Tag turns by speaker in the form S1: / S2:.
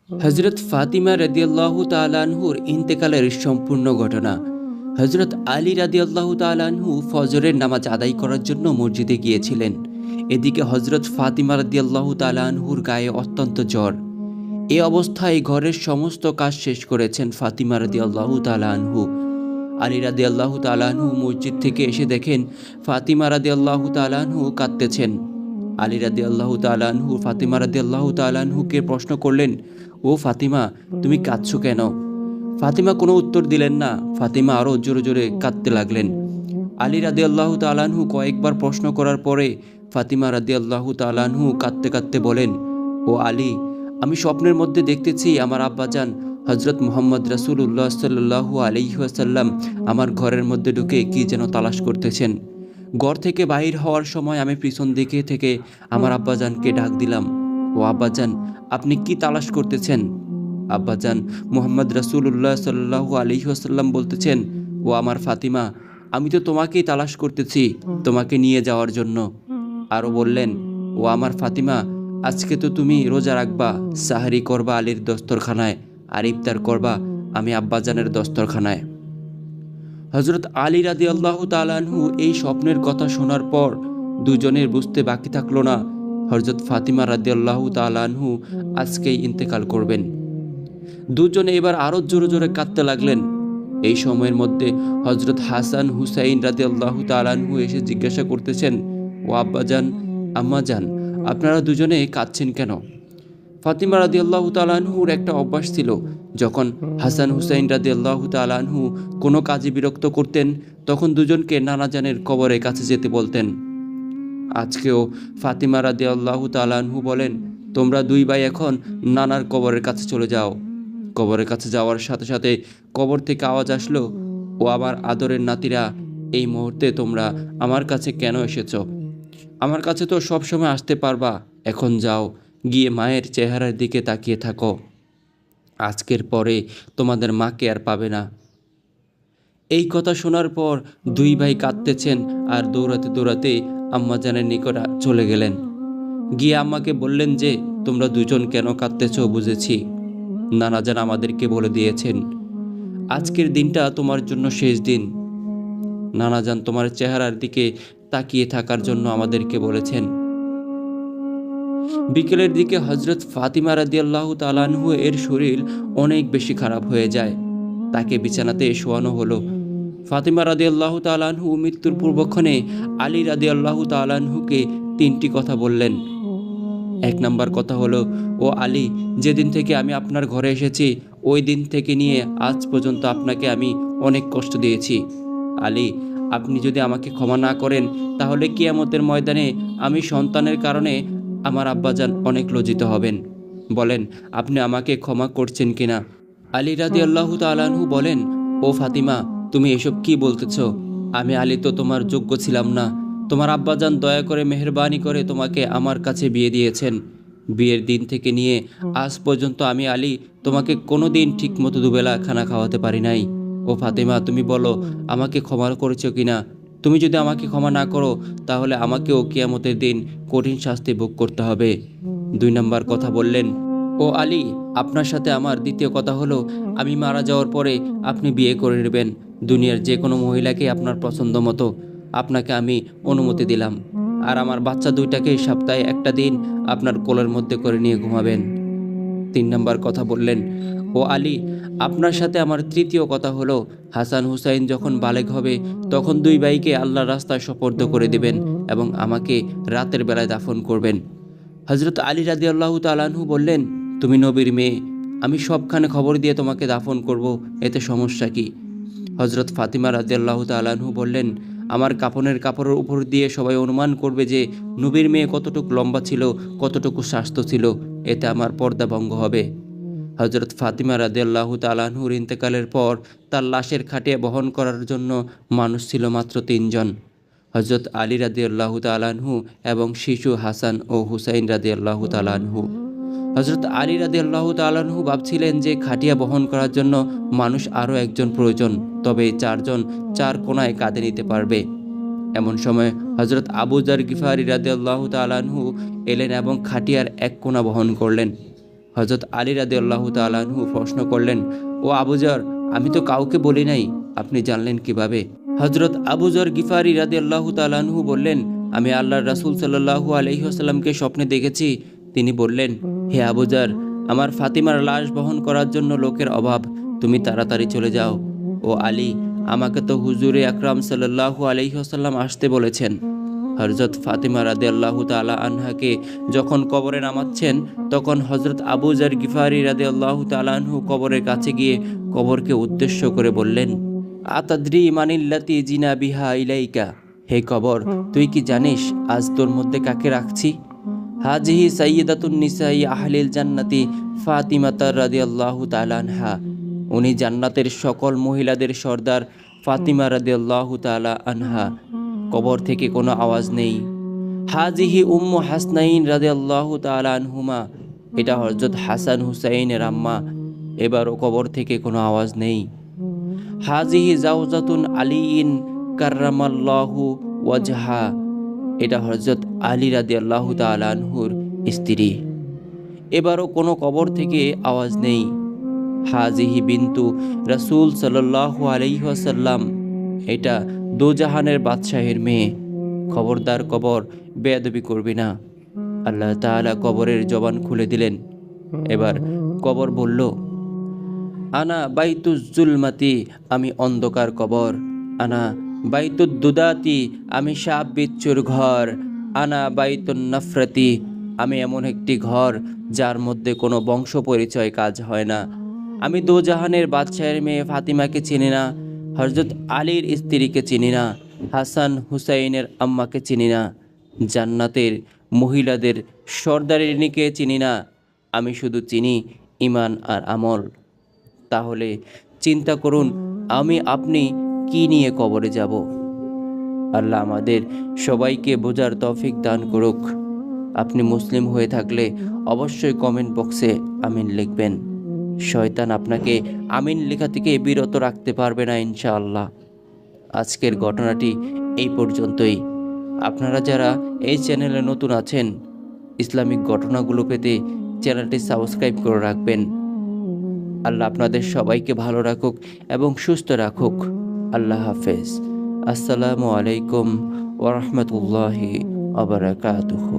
S1: হজরত ফাতিমা রাদিয়াল্লাহু তাআলা আনহুর ইন্তেকালের সম্পূর্ণ ঘটনা। হজরত আলী রাদিয়াল্লাহু তাআলা আনহু ফজরের নামাজ আদায় করার জন্য মসজিদে গিয়েছিলেন। এদিকে হজরত ফাতিমা রাদিয়াল্লাহু তাআলা আনহুর গায়ে অত্যন্ত জ্বর। এ অবস্থায় ঘরের সমস্ত কাজ শেষ করেছেন ফাতিমা রাদিয়াল্লাহু তাআলা আনহু। আলী রাদিয়াল্লাহু তাআলা আনহু মসজিদ থেকে এসে দেখেন ফাতিমা রাদিয়াল্লাহু তাআলা আনহু কাঁদতেছেন। আলী রাদিয়াল্লাহু তাআলা আনহু ফাতিমা রাদিয়াল্লাহু তাআলা আনহুকে প্রশ্ন করলেন, ও ফাতিমা, তুমি কাঁদছো কেন? ফাতিমা কোনো উত্তর দিলেন না। ফাতিমা আরও জোরে জোরে কাঁদতে লাগলেন। আলী রাদিয়াল্লাহু তাআলা আনহু কয়েকবার প্রশ্ন করার পরে ফাতিমা রাদিয়াল্লাহু তাআলা আনহু কাঁদতে কাঁদতে বলেন, ও আলী, আমি স্বপ্নের মধ্যে দেখতেছি আমার আব্বাজান হজরত মুহাম্মদ রাসূলুল্লাহ সাল্লাল্লাহু আলাইহি ওয়াসাল্লাম আমার ঘরের মধ্যে ঢুকে কি যেন তালাশ করতেছেন। ঘর থেকে বাহির হওয়ার সময় আমি পিছন দিকে থেকে আমার আব্বাজানকে ডাক দিলাম, ও আব্বাজান, আপনি কি তালাশ করতেছেন? আব্বাজান মুহাম্মদ রাসূলুল্লাহ সাল্লাল্লাহু আলাইহি ওয়াসাল্লাম বলতেছেন, ও আমার ফাতিমা, আমি তো তোমাকেই তালাশ করতেছি, তোমাকে নিয়ে যাওয়ার জন্য। আরও বললেন, ও আমার ফাতিমা, আজকে তো তুমি রোজা রাখবা, সাহারি করবা আলীর দস্তরখানায়, আর ইফতার করবা আমি আব্বাজানের দস্তরখানায়। হজরত আলী রাদিয়াল্লাহু তাআলা আনহু এই স্বপ্নের কথা শোনার পর দুজনের বুঝতে বাকি থাকলো না হজরত ফাতিমা রাদিয়াল্লাহু তাআলা আনহু আজকেই ইন্তেকাল করবেন। দুজনে এবার আরও জোরে জোরে কাঁদতে লাগলেন। এই সময়ের মধ্যে হজরত হাসান হুসাইন রাদিয়াল্লাহু তাআলা আনহু এসে জিজ্ঞাসা করতেছেন, ও আব্বাজান, আম্মাজান, আপনারা দুজনে কাঁদছেন কেন? ফাতিমা রাদিয়াল্লাহু তাআলা আনহুর একটা অভ্যাস ছিল, যখন হাসান হুসাইন রাদিয়াল্লাহু তাআলা আনহু কোনো কাজে বিরক্ত করতেন তখন দুজনকে নানাজানের কবরের কাছে যেতে বলতেন। আজকেও ফাতিমা রাদিয়াল্লাহু তাআলা আনহু বলেন, তোমরা দুই ভাই এখন নানার কবরের কাছে চলে যাও। কবরের কাছে যাওয়ার সাথে সাথে কবর থেকে আওয়াজ আসলো, ও আমার আদরের নাতিরা, এই মুহূর্তে তোমরা আমার কাছে কেন এসেছো? আমার কাছে তো সব সময় আসতে পারবা, এখন যাও, গিয়ে মায়ের চেহারার দিকে তাকিয়ে থাকো। আজকের পরে তোমাদের মাকে আর পাবে না। এই কথা শোনার পর দুই ভাই কাঁদতেছেন আর দৌড়াতে দৌড়াতে আম্মাজানের নিকট চলে গেলেন। গিয়ে আম্মাকে বললেন যে, তোমরা দুজন কেন কাঁদতেছ বুঝেছি। নানাজান আমাদেরকে বলে দিয়েছেন আজকের দিনটা তোমার জন্য শেষ দিন। নানাজান তোমার চেহারার দিকে তাকিয়ে থাকার জন্য আমাদেরকে বলেছেন। বিকেলের দিকে হজরত ফাতিমা রাদিয়াল্লাহু তাআলা আনহু এর শরীর অনেক বেশি খারাপ হয়ে যায়। তাকে বিছানাতে শোয়ানো হলো। ফাতিমা রাদিয়াল্লাহু তাআলা আনহু মৃত্যুর পূর্বক্ষণে আলী রাদিয়াল্লাহু তাআলা আনহুকে তিনটি কথা বললেন। এক নাম্বার কথা হলো, ও আলী, যেদিন থেকে আমি আপনার ঘরে এসেছি ওই দিন থেকে নিয়ে আজ পর্যন্ত আপনাকে আমি অনেক কষ্ট দিয়েছি। আলী, আপনি যদি আমাকে ক্ষমা না করেন তাহলে কিয়ামতের ময়দানে আমি সন্তানের কারণে আমার আব্বাজান অনেক লজ্জিত হবেন। বলেন আপনি আমাকে ক্ষমা করছেন কিনা? আলী রাদিয়াল্লাহু তাআলা আনহু বলেন, ও ফাতিমা, তুমি এসব কি বলতেছ? আমি আলী তো তোমার যোগ্য ছিলাম না। তোমার আব্বাজান দয়া করে মেহেরবানি করে তোমাকে আমার কাছে বিয়ে দিয়েছেন। বিয়ের দিন থেকে নিয়ে আজ পর্যন্ত আমি আলী তোমাকে কোনো দিন ঠিক মতো দুবেলা খানা খাওয়াতে পারি নাই। ও ফাতিমা, তুমি বলো আমাকে ক্ষমা করেছো কিনা? তুমি যদি আমাকে ক্ষমা না করো তাহলে আমাকেও কিয়ামতের দিন কঠিন শাস্তি ভোগ করতে হবে। দুই নাম্বার কথা বললেন, ও আলী, আপনার সাথে আমার দ্বিতীয় কথা হলো, আমি মারা যাওয়ার পরে আপনি বিয়ে করে নেবেন দুনিয়ার যে কোনো মহিলাকে আপনার পছন্দ মতো। আপনাকে আমি অনুমতি দিলাম। আর আমার বাচ্চা দুইটাকে সপ্তাহে একটা দিন আপনার কোলের মধ্যে করে নিয়ে ঘুমাবেন। তিন নাম্বার কথা বললেন, ও আলী, আপনার সাথে আমার তৃতীয় কথা হলো, হাসান হুসাইন যখন বালেগ হবে তখন দুই ভাইকে আল্লাহর রাস্তায় সোপর্দ করে দেবেন এবং আমাকে রাতের বেলায় দাফন করবেন। হজরত আলী রাদিয়াল্লাহু তাআলা আনহু বললেন, তুমি নবীর মেয়ে, আমি সবখানে খবর দিয়ে তোমাকে দাফন করব, এতে সমস্যা কি? হজরত ফাতিমা রাদিয়াল্লাহু তাআলা আনহু বললেন, আমার কাফনের কাপড়ের উপর দিয়ে সবাই অনুমান করবে যে নবীর মেয়ে কতটুকু লম্বা ছিল, কতটুকু স্বাস্থ্য ছিল, এতে আমার পর্দা ভঙ্গ হবে। হজরত ফাতিমা রাদিয়াল্লাহু তাআলা আনহুর ইন্তেকালের পর তার লাশের খাটিয়া বহন করার জন্য মানুষ ছিল মাত্র তিনজন, হজরত আলী রাদিয়াল্লাহু তাআলা আনহু এবং শিশু হাসান ও হুসাইন রাদিয়াল্লাহু তাআলা আনহু। হজরত আলী রাদিয়াল্লাহু তাআলা আনহু ভাবছিলেন যে খাটিয়া বহন করার জন্য মানুষ আরও একজন প্রয়োজন, তবে এই চারজন চার কোনায় কাঁধে নিতে পারবে। এমন সময় হজরত আবু যার গিফারি রাদিয়াল্লাহু তাআলা আনহু এলেন এবং খাটিয়ার এক কোণা বহন করলেন। হযরত আলী রাদিয়াল্লাহু তাআলা আনহু প্রশ্ন করলেন, ও আবু যর, আমি তো কাউকে বলি নাই, আপনি জানলেন কিভাবে? হযরত আবু যর গিফারি রাদিয়াল্লাহু তাআলা আনহু বললেন, আমি আল্লাহর রাসূল সাল্লাল্লাহু আলাইহি ওয়াসাল্লামকে স্বপ্নে দেখেছি। তিনি বললেন, হে আবু যর, আমার ফাতিমার লাশ বহন করার জন্য লোকের অভাব, তুমি তাড়াতাড়ি চলে যাও। ও আলী, আমাকে তো হুজুরে আকরাম সাল্লাল্লাহু আলাইহি ওয়াসাল্লাম আসতে বলেছেন। হযরত ফাতিমা রাদিয়াল্লাহু তাআলা আনহাকে যখন কবরে নামাচ্ছেন, তখন হযরত আবু যর গিফারি রাদিয়াল্লাহু তাআলা আনহু কবরের কাছে গিয়ে কবরকে উদ্দেশ্য করে বললেন, আতাদ্রি মানিল্লাতি জিনা বিহা ইলাইকা, হে কবর, তুই কি জানিস আজ তোর মধ্যে কাকে রাখছি? হাজিহি সাইয়্যিদাতুন নিসাই আহলিল জান্নাতি ফাতিমাতা রাদিয়াল্লাহু তাআলা আনহা, উনি জান্নাতের সকল মহিলাদের সর্দার ফাতিমা রাদিয়াল্লাহু তাআলা আনহা। কবর থেকে কোনো আওয়াজ নেই। হাজিহি উম্মু হাসনাইন রাদিয়াল্লাহু তাআলা আনহুমা, এটা হযরত হাসান হুসাইনের আম্মা। এবারও কবর থেকে কোনো আওয়াজ নেই। হাজিহি জাওজাতুন আলীইন কাররামাল্লাহু ওয়াজহা, এটা হযরত আলী রাদিয়াল্লাহু তাআলা আনহুর স্ত্রী। এবারও কোনো কবর থেকে আওয়াজ নেই। হাজিহি বিনতু রাসূল সাল্লাল্লাহু আলাইহি ওয়াসাল্লাম, এটা দোজাহানের বাদশাহের মেয়ে। খবরদার কবর, বেয়াদবি করবি না। আল্লাহ তাআলা কবরের জবান খুলে দিলেন। এবার কবর বলল, আনা বাইতুজ জুলমাতি, আমি অন্ধকার কবর। আনা বাইতুদ দুদাতি, আমি সাপ বিচ্ছুর ঘর। আনা বাইতুন নফরতি, আমি এমন একটি ঘর যার মধ্যে কোনো বংশ পরিচয় কাজ হয় না। আমি দোজাহানের বাদশাহের মেয়ে ফাতিমাকে চিনি না, হযরত আলীর স্ত্রীকে চিনি না, হাসান হুসাইনের আম্মাকে চিনি না, জান্নাতের মহিলাদের সর্দারিনীকে চিনি না। আমি শুধু চিনি ঈমান আর আমল। তাহলে চিন্তা করুন, আপনি কি নিয়ে কবরে যাব? আল্লাহ আমাদের সবাইকে বোঝার তৌফিক দান করুক। আপনি মুসলিম হয়ে থাকলে অবশ্যই কমেন্ট বক্সে আমিন লিখবেন। শয়তান আপনাকে আমিন লেখা থেকে বিরত রাখতে পারবে না ইনশাআল্লাহ। আজকের ঘটনাটি এই পর্যন্তই। আপনারা যারা এই চ্যানেলে নতুন আছেন, ইসলামিক ঘটনাগুলো পেতে চ্যানেলটি সাবস্ক্রাইব করে রাখবেন। আল্লাহ আপনাদের সবাইকে ভালো রাখুক এবং সুস্থ রাখুক। আল্লাহ হাফেজ। আসসালামু আলাইকুম ওয়া রাহমাতুল্লাহি ওয়া বারাকাতুহু।